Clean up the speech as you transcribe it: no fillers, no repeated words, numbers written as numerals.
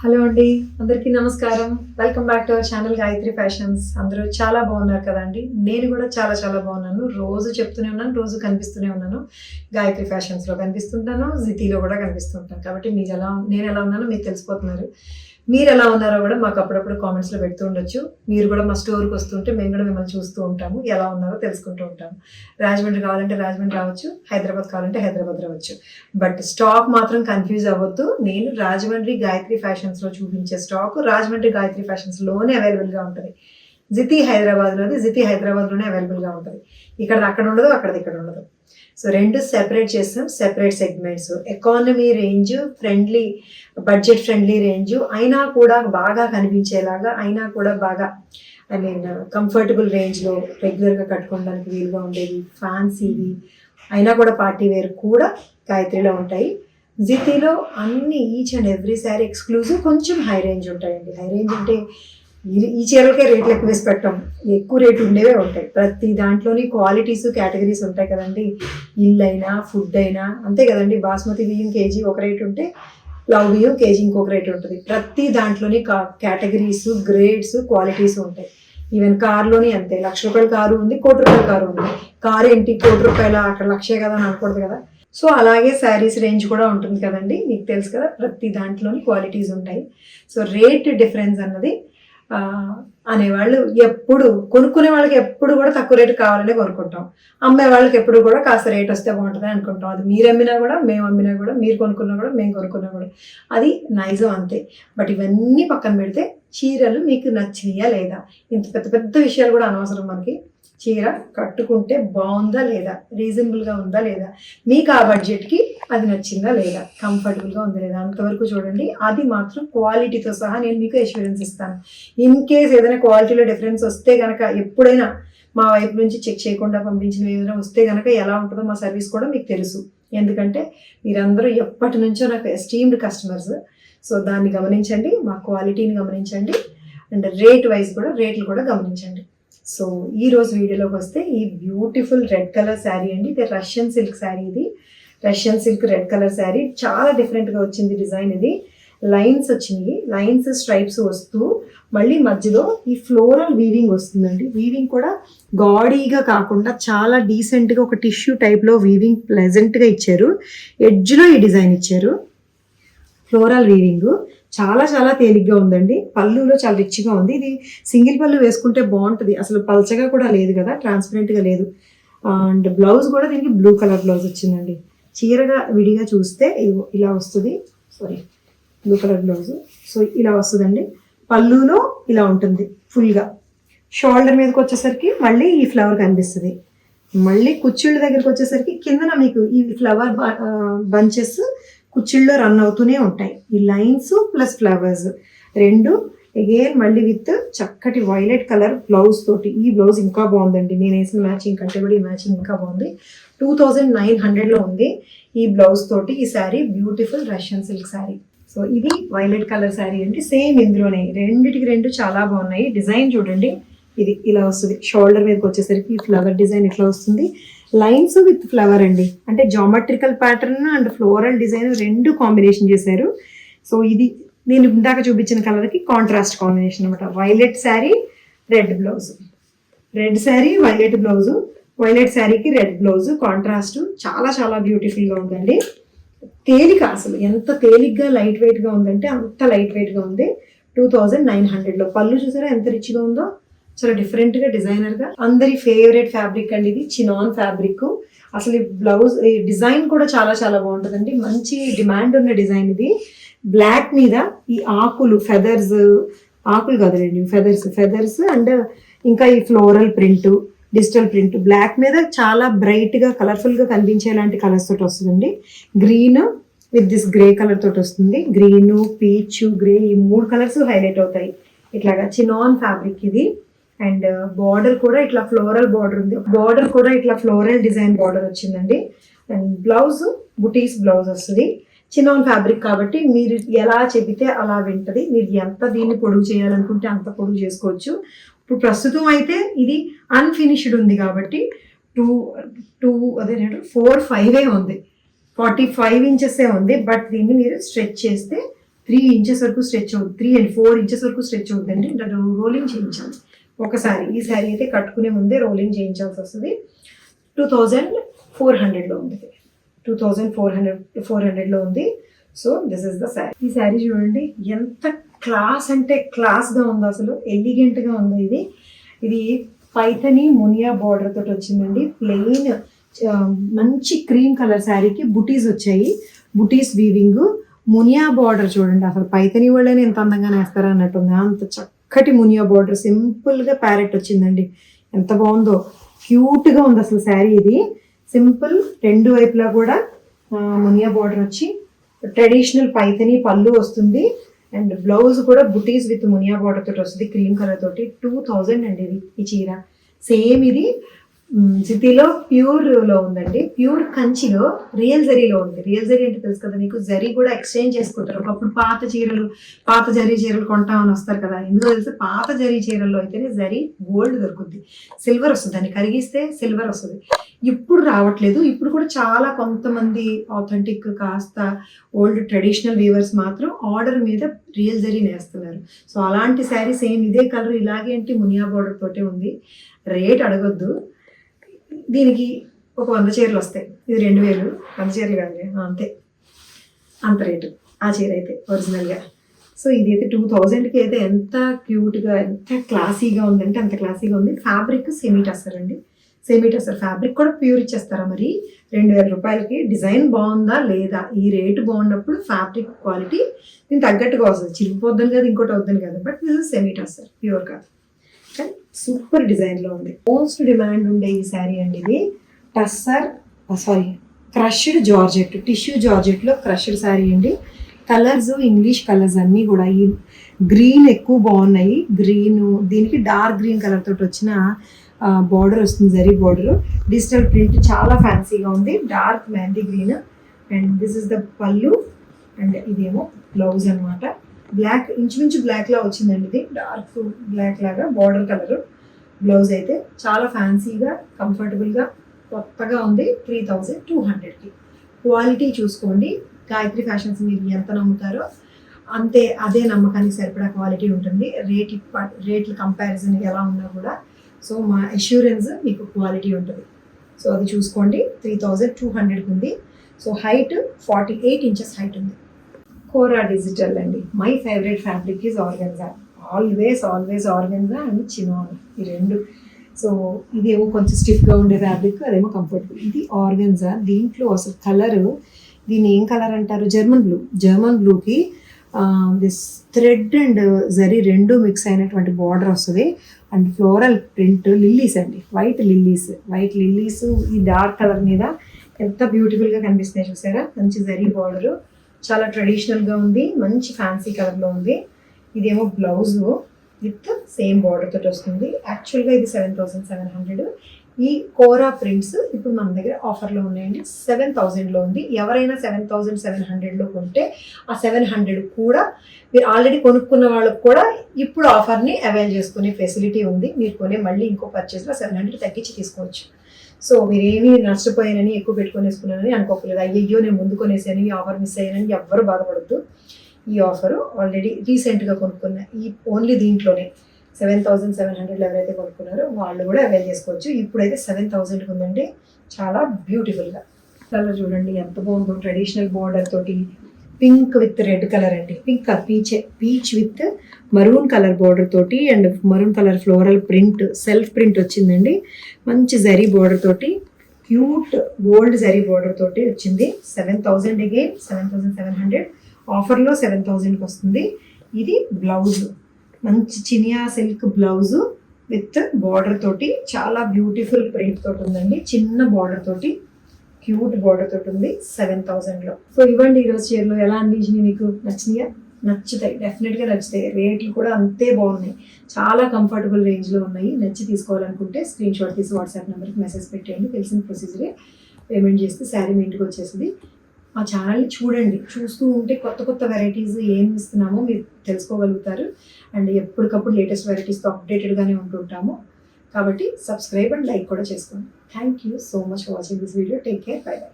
Hello అండి, అందరికీ నమస్కారం. Welcome back to our channel Gayatri fashions. అందరూ చాలా బాగున్నారు కదండి. నేను కూడా చాలా చాలా బాగున్నాను. రోజు చెప్తూనే ఉన్నాను, రోజు కనిపిస్తూనే ఉన్నాను. గాయత్రి ఫ్యాషన్స్లో కనిపిస్తుంటాను, జిటీలో కూడా కనిపిస్తుంటాను. కాబట్టి నేను ఎలా ఉన్నానో మీకు తెలిసిపోతున్నారు. మీరు ఎలా ఉన్నారో కూడా మాకు అప్పుడప్పుడు కామెంట్స్లో పెడుతూ ఉండొచ్చు. మీరు కూడా మా స్టోర్కి వస్తుంటే మేము కూడా మిమ్మల్ని చూస్తూ ఉంటాము, ఎలా ఉన్నారో తెలుసుకుంటూ ఉంటాము. రాజమండ్రి కావాలంటే రాజమండ్రి రావచ్చు, హైదరాబాద్ కావాలంటే హైదరాబాద్ రావచ్చు. బట్ స్టాక్ మాత్రం కన్ఫ్యూజ్ అవ్వద్దు. నేను రాజమండ్రి గాయత్రి ఫ్యాషన్స్లో చూపించే స్టాక్ రాజమండ్రి గాయత్రి ఫ్యాషన్స్లోనే అవైలబుల్గా ఉంటుంది. జితి హైదరాబాద్లోనే అవైలబుల్గా ఉంటుంది. అక్కడ ఉండదు, అక్కడది ఇక్కడ ఉండదు. సో రెండు సెపరేట్ చేస్తాం, separate segments. Economy range, friendly budget friendly range అయినా కూడా బాగా కనిపించేలాగా, అయినా కూడా బాగా కంఫర్టబుల్ రేంజ్లో రెగ్యులర్గా కట్టుకోవడానికి వీలుగా ఉండేవి, ఫ్యాన్సీవి అయినా కూడా పార్టీ వేర్ కూడా గాయత్రిలో ఉంటాయి. జిటీలో అన్ని each and every sari exclusive, కొంచెం హై రేంజ్ ఉంటాయండి. హై రేంజ్ అంటే ఈ చీరలకే రేట్లు ఎక్కువ వేసి పెట్టాం, ఎక్కువ రేటు ఉండేవే ఉంటాయి. ప్రతి దాంట్లోని క్వాలిటీస్, కేటగిరీస్ ఉంటాయి కదండి. ఇల్లు అయినా, ఫుడ్ అయినా అంతే కదండి. బాస్మతి బియ్యం కేజీ ఒక రేటు ఉంటే లవ్ బియ్యం కేజీ ఇంకొక రేటు ఉంటుంది. ప్రతి దాంట్లోని కేటగిరీస్, గ్రేడ్స్, క్వాలిటీస్ ఉంటాయి. ఈవెన్ కార్లోని అంతే. ₹1,00,000 కారు ఉంది, ₹1,00,00,000 కారు ఉంది. కారు ఏంటి ₹1,00,00,000 అక్కడ లక్షే కదా అని అనకూడదు కదా. సో అలాగే శారీస్ రేంజ్ కూడా ఉంటుంది కదండి, మీకు తెలుసు కదా. ప్రతి దాంట్లోని క్వాలిటీస్ ఉంటాయి. సో రేట్ డిఫరెన్స్ అన్నది అనేవాళ్ళు ఎప్పుడు కొనుక్కునే వాళ్ళకి ఎప్పుడు కూడా తక్కువ రేటు కావాలనే కొనుక్కుంటాం. అమ్మే వాళ్ళకి ఎప్పుడు కూడా కాస్త రేట్ వస్తే బాగుంటుంది అనుకుంటాం. అది మీరు అమ్మినా కూడా, మేము అమ్మినా కూడా, మీరు కొనుక్కున్నా కూడా, మేము కొనుక్కున్నా కూడా అది నైజం అంతే. బట్ ఇవన్నీ పక్కన పెడితే చీరలు మీకు నచ్చినాయా లేదా, ఇంత పెద్ద పెద్ద విషయాలు కూడా అనవసరం మనకి. చీర కట్టుకుంటే బాగుందా లేదా, రీజనబుల్గా ఉందా లేదా, మీకు ఆ బడ్జెట్కి అది నచ్చిందా లేదా, కంఫర్టబుల్గా ఉందా లేదా, అంతవరకు చూడండి. అది మాత్రం క్వాలిటీతో సహా నేను మీకు అష్యూరెన్స్ ఇస్తాను. ఇన్ కేస్ ఏదైనా క్వాలిటీలో డిఫరెన్స్ వస్తే కనుక, ఎప్పుడైనా మా వైపు నుంచి చెక్ చేయకుండా పంపించిన ఏదైనా వస్తే కనుక ఎలా ఉంటుందో మా సర్వీస్ కూడా మీకు తెలుసు. ఎందుకంటే మీరందరూ ఎప్పటి నుంచో నాకు ఎస్టీమ్డ్ కస్టమర్స్. సో దాన్ని గమనించండి, మా క్వాలిటీని గమనించండి, అండ్ రేట్లు కూడా గమనించండి. సో ఈ రోజు వీడియోలోకి వస్తే, ఈ బ్యూటిఫుల్ రెడ్ కలర్ శారీ అండి. ఇది రష్యన్ సిల్క్ శారీ. ఇది Russian silk red colour sari. చాలా డిఫరెంట్గా వచ్చింది డిజైన్. ఇది లైన్స్ వచ్చినాయి, లైన్స్ స్ట్రైప్స్ వస్తూ మళ్ళీ మధ్యలో ఈ ఫ్లోరల్ వీవింగ్ వస్తుందండి. వీవింగ్ కూడా గాడీగా కాకుండా చాలా డీసెంట్గా ఒక టిష్యూ టైప్లో వీవింగ్ ప్లెజెంట్గా ఇచ్చారు. ఎడ్జ్లో ఈ డిజైన్ ఇచ్చారు. ఫ్లోరల్ వీవింగ్ చాలా చాలా తేలిగ్గా ఉందండి. పళ్ళులో చాలా రిచ్గా ఉంది. ఇది సింగిల్ పళ్ళు వేసుకుంటే బాగుంటుంది. అసలు పల్చగా కూడా లేదు కదా, ట్రాన్స్పరెంట్గా లేదు. అండ్ బ్లౌజ్ కూడా దీనికి బ్లూ కలర్ బ్లౌజ్ వచ్చిందండి. చీరగా విడిగా చూస్తే ఇలా వస్తుంది. Blue colour blouse. సో ఇలా వస్తుందండి. పళ్ళులో ఇలా ఉంటుంది ఫుల్గా. షోల్డర్ మీదకి వచ్చేసరికి మళ్ళీ ఈ ఫ్లవర్ కనిపిస్తుంది. మళ్ళీ కుచ్చిళ్ళ దగ్గరికి వచ్చేసరికి కిందన మీకు ఈ ఫ్లవర్ బంచెస్ కుచ్చిళ్ళలో రన్ అవుతూనే ఉంటాయి. ఈ లైన్స్ ప్లస్ ఫ్లవర్స్ రెండు అగైన్ మళ్ళీ విత్ చక్కటి వైలెట్ కలర్ బ్లౌజ్ తోటి. ఈ బ్లౌజ్ ఇంకా బాగుందండి. నేను వేసిన మ్యాచింగ్ కంటే కూడా ఈ మ్యాచింగ్ ఇంకా బాగుంది. 2900లో ఉంది ఈ బ్లౌజ్ తోటి. ఈ sari beautiful Russian silk sari. So ఇది వైలెట్ కలర్ శారీ అండి. సేమ్ ఇందులోనే రెండిటికి రెండు చాలా బాగున్నాయి. డిజైన్ చూడండి, ఇది ఇలా వస్తుంది. షోల్డర్ మీదకి వచ్చేసరికి ఈ ఫ్లవర్ డిజైన్ ఇట్లా వస్తుంది. లైన్స్ విత్ ఫ్లవర్ అండి, అంటే geometrical pattern and floral design రెండు కాంబినేషన్ చేశారు. సో ఇది నేను ఇందాక చూపించిన కలర్కి కాంట్రాస్ట్ కాంబినేషన్ అనమాట. Violet sari, red blouse. Red sari, violet blouse. Violet శారీకి రెడ్ బ్లౌజ్ కాంట్రాస్ట్. చాలా చాలా బ్యూటిఫుల్గా ఉందండి. తేలిక, అసలు ఎంత తేలిగ్గా లైట్ వెయిట్గా ఉందంటే అంత లైట్ వెయిట్గా ఉంది. 2900లో. పళ్ళు చూసారా ఎంత రిచ్గా ఉందో, చాలా డిఫరెంట్గా డిజైనర్గా. అందరి ఫేవరెట్ ఫ్యాబ్రిక్ అండి ఇది, చినాన్ ఫ్యాబ్రిక్. అసలు ఈ బ్లౌజ్, ఈ డిజైన్ కూడా చాలా చాలా బాగుంటుందండి. మంచి డిమాండ్ ఉన్న డిజైన్ ఇది. బ్లాక్ మీద ఈ ఆకులు, ఫెదర్స్, ఆకులు కదలండి, ఫెదర్స్ అండ్ ఇంకా ఈ floral print, digital print black మీద చాలా బ్రైట్గా కలర్ఫుల్గా కనిపించేలాంటి కలర్స్ తోటి వస్తుందండి. Green with this grey colour తోటి వస్తుంది. గ్రీన్, పీచ్, గ్రే ఈ 3 కలర్స్ హైలైట్ అవుతాయి. ఇట్లాగా చినాన్ ఫ్యాబ్రిక్ ఇది. అండ్ బార్డర్ కూడా ఇట్లా ఫ్లోరల్ బార్డర్ ఉంది. బార్డర్ కూడా ఇట్లా ఫ్లోరల్ డిజైన్ బార్డర్ వచ్చిందండి. అండ్ బ్లౌజ్ బుటీస్ బ్లౌజ్ వస్తుంది. చినాన్ ఫ్యాబ్రిక్ కాబట్టి మీరు ఎలా చెబితే అలా వింటది. మీరు ఎంత దీన్ని పొడుగు చేయాలనుకుంటే అంత పొడుగు చేసుకోవచ్చు. ఇప్పుడు ప్రస్తుతం అయితే ఇది అన్ఫినిష్డ్ ఉంది కాబట్టి 4-5 ఉంది, 45 ఇంచెస్ ఉంది. బట్ దీన్ని మీరు స్ట్రెచ్ చేస్తే 3 ఇంచెస్ వరకు స్ట్రెచ్ అవుతుంది, 3 and 4 ఇంచెస్ వరకు స్ట్రెచ్ అవుతుందండి. రోలింగ్ చేయించాలి ఒకసారి. ఈ శారీ అయితే కట్టుకునే ముందే రోలింగ్ చేయించాల్సి వస్తుంది. 2400లో ఉంది, 2400లో ఉంది. So this is the sari. ఈ శారీ చూడండి ఎంత క్లాస్ అంటే క్లాస్గా ఉంది, అసలు ఎలిగెంట్గా ఉంది. ఇది పైథని మునియా బార్డర్ తోటి వచ్చిందండి. ప్లెయిన్ మంచి క్రీమ్ కలర్ శారీకి బుటీస్ వచ్చాయి, బుటీస్ వీవింగ్. మునియా బార్డర్ చూడండి, అసలు పైథని వాళ్ళని ఎంత అందంగా నేస్తారా అన్నట్టుంది. అంత చక్కటి మునియా బార్డర్, సింపుల్గా ప్యారెట్ వచ్చిందండి. ఎంత బాగుందో, క్యూట్గా ఉంది అసలు శారీ. ఇది సింపుల్, రెండు వైపులా కూడా మునియా బార్డర్ వచ్చి ట్రెడిషనల్ పైథని పళ్ళు వస్తుంది. అండ్ బ్లౌజ్ కూడా బుటీస్ విత్ మునియా బార్డర్ తోటి వస్తుంది, క్రీమ్ కలర్ తోటి. 2000 అండి ఈ చీర. సేమ్ ఇది సిటీలో ప్యూర్లో ఉందండి, ప్యూర్ కంచిలో రియల్ జరీలో ఉంది. రియల్ జరీ అంటే తెలుసు కదా మీకు, జరీ కూడా ఎక్స్చేంజ్ చేసుకుంటారు. ఒకప్పుడు పాత జరీ చీరలు కొంటామని వస్తారు కదా, ఎందుకో తెలిసి పాత జరీ చీరల్లో అయితేనే జరీ గోల్డ్ దొరుకుద్ది, సిల్వర్ వస్తుంది, దాన్ని కరిగిస్తే సిల్వర్ వస్తుంది. ఇప్పుడు రావట్లేదు. ఇప్పుడు కూడా చాలా కొంతమంది ఆథెంటిక్ కాస్త ఓల్డ్ ట్రెడిషనల్ వీవర్స్ మాత్రం ఆర్డర్ మీద రియల్ జరీ నేస్తున్నారు. సో అలాంటి శారీ సేమ్ ఇదే కలర్, ఇలాగే అంటే మునియా బార్డర్ తోటే ఉంది. రేట్ అడగొద్దు, దీనికి ఒక 100 చీరలు వస్తాయి. ఇది 2000, 100 చీరలు కాదు అంతే, అంత రేటు ఆ చీర అయితే ఒరిజినల్గా. సో ఇదైతే 2000కి అయితే ఎంత క్యూట్గా, ఎంత క్లాసీగా ఉందంటే అంత క్లాసీగా ఉంది. ఫ్యాబ్రిక్ సెమీ టస్సర్ అండి, సెమీ టస్సర్ ఫ్యాబ్రిక్ కూడా ప్యూర్ ఇచ్చేస్తారా మరి 2000 రూపాయలకి? డిజైన్ బాగుందా లేదా, ఈ రేటు బాగున్నప్పుడు ఫ్యాబ్రిక్ క్వాలిటీ దీనికి తగ్గట్టుగా వస్తుంది. చిరిగిపోద్దని కాదు, ఇంకోటి అవుతుంది కదా, but this is semi tussar, pure కాదు, కానీ సూపర్ డిజైన్లో ఉంది. మోస్ట్ డిమాండ్ ఉండే ఈ శారీ అండి ఇది. టస్సర్ క్రష్డ్ జార్జెట్, టిష్యూ జార్జెట్లో క్రష్డ్ శారీ అండి. కలర్స్ ఇంగ్లీష్ కలర్స్ అన్నీ కూడా, ఈ గ్రీన్ ఎక్కువ బాగున్నాయి. గ్రీన్, దీనికి డార్క్ గ్రీన్ కలర్ తోటి వచ్చిన బార్డర్ వస్తుంది, జరీ బార్డర్. డిజిటల్ ప్రింట్ చాలా ఫ్యాన్సీగా ఉంది, dark mehndi green. And this is the పళ్ళు, అండ్ ఇదేమో బ్లౌజ్ అనమాట. బ్లాక్, ఇంచుమించు బ్లాక్ లా వచ్చిందండి. ఇది డార్క్ బ్లాక్ లాగా బార్డర్ కలర్. బ్లౌజ్ అయితే చాలా ఫ్యాన్సీగా, కంఫర్టబుల్గా, కొత్తగా ఉంది. 3200కి. క్వాలిటీ చూసుకోండి, గాయత్రి ఫ్యాషన్స్ మీరు ఎంత నమ్ముతారో అంతే, అదే నమ్మకానికి సరిపడా క్వాలిటీ ఉంటుంది. రేట్ల కంపారిజన్ ఎలా ఉన్నా కూడా, సో మా అష్యూరెన్స్ మీకు క్వాలిటీ ఉంటుంది. సో అది చూసుకోండి. 3200కి ఉంది. సో హైట్ 48 ఇంచెస్ హైట్ ఉంది. కోరా డిజిటల్ అండి, my favourite fabric is organza. Always organza and chinon, ఈ రెండు. సో ఇదేమో కొంచెం స్టిఫ్గా ఉండే ఫ్యాబ్రిక్, అదేమో కంఫర్టబుల్. ఇది ఆర్గన్జా. దీంట్లో అసలు కలరు, దీన్ని ఏం కలర్ అంటారు, జర్మన్ బ్లూకి దిస్ థ్రెడ్ అండ్ జరీ రెండు మిక్స్ అయినటువంటి బార్డర్ వస్తుంది. అండ్ ఫ్లోరల్ ప్రింట్, లిల్లీస్ అండి, వైట్ లిల్లీస్ ఈ డార్క్ కలర్ మీద ఎంత బ్యూటిఫుల్గా కనిపిస్తున్నాయి చూసారా. మంచి జరీ బార్డరు, చాలా ట్రెడిషనల్గా ఉంది, మంచి ఫ్యాన్సీ కలర్లో ఉంది. ఇదేమో బ్లౌజ్ విత్ సేమ్ బార్డర్ తోటి వస్తుంది. యాక్చువల్గా ఇది 7700. ఈ కోరా ప్రింట్స్ ఇప్పుడు మన దగ్గర ఆఫర్లో ఉన్నాయండి, 7000లో ఉంది. ఎవరైనా 7700లో కొంటే ఆ 700 కూడా మీరు ఆల్రెడీ కొనుక్కున్న వాళ్ళకు కూడా ఇప్పుడు ఆఫర్ని అవైల్ చేసుకునే ఫెసిలిటీ ఉంది. మీరు కొనే మళ్ళీ ఇంకో పర్చేస్లో 700 తగ్గించి తీసుకోవచ్చు. సో మీరేమీ నష్టపోయానని, ఎక్కువ పెట్టుకునేసుకున్నానని అనుకోకలేదు. అయ్యో నేను ముందు కొనేసాను, ఈ ఆఫర్ మిస్ అయ్యానని ఎవ్వరు బాధపడద్దు. ఈ ఆఫరు ఆల్రెడీ రీసెంట్గా కొనుక్కున్న, ఈ ఓన్లీ దీంట్లోనే 7700లో ఎవరైతే కొనుక్కున్నారో వాళ్ళు కూడా అవైల్ చేసుకోవచ్చు. ఇప్పుడైతే 7000కి ఉందండి, చాలా బ్యూటిఫుల్గా. కలర్ చూడండి ఎంత బాగుందో, ట్రెడిషనల్ బార్డర్ తోటి పింక్ విత్ రెడ్ కలర్ అండి, peach with maroon colour border తోటి and maroon colour floral print, self print వచ్చిందండి. మంచి జరీ బార్డర్ తోటి, క్యూట్ గోల్డ్ జరీ బార్డర్ తోటి వచ్చింది. 7000 అగైన్, 7700. ఆఫర్లో 7000కి వస్తుంది. ఇది బ్లౌజ్, మంచి Chiniya silk blouse with border తోటి, చాలా బ్యూటిఫుల్ ప్రింట్ తోటి ఉందండి. చిన్న బార్డర్ తోటి, క్యూట్ బార్డర్ తోటి ఉంది 7000లో. సో ఇవ్వండి ఈరోజు చీరలు ఎలా అనిపించినాయి మీకు, నచ్చినాయా? నచ్చుతాయి, డెఫినెట్గా నచ్చుతాయి. రేట్లు కూడా అంతే బాగున్నాయి, చాలా కంఫర్టబుల్ రేంజ్లో ఉన్నాయి. నచ్చి తీసుకోవాలనుకుంటే స్క్రీన్ షాట్ తీసి వాట్సాప్ నెంబర్కి మెసేజ్ పెట్టేయండి. తెలిసిన ప్రొసీజరే, పేమెంట్ చేస్తే శారీ మీ ఇంటికి వచ్చేసింది. మా ఛానల్ని చూడండి, చూస్తూ ఉంటే కొత్త వెరైటీస్ ఏం ఇస్తున్నామో మీరు తెలుసుకోగలుగుతారు. అండ్ ఎప్పటికప్పుడు లేటెస్ట్ వెరైటీస్తో అప్డేటెడ్గానే ఉంటుంటాము. కాబట్టి సబ్స్క్రైబ్ అండ్ లైక్ కూడా చేసుకోండి. Thank you so much for watching this video. Take care, by by.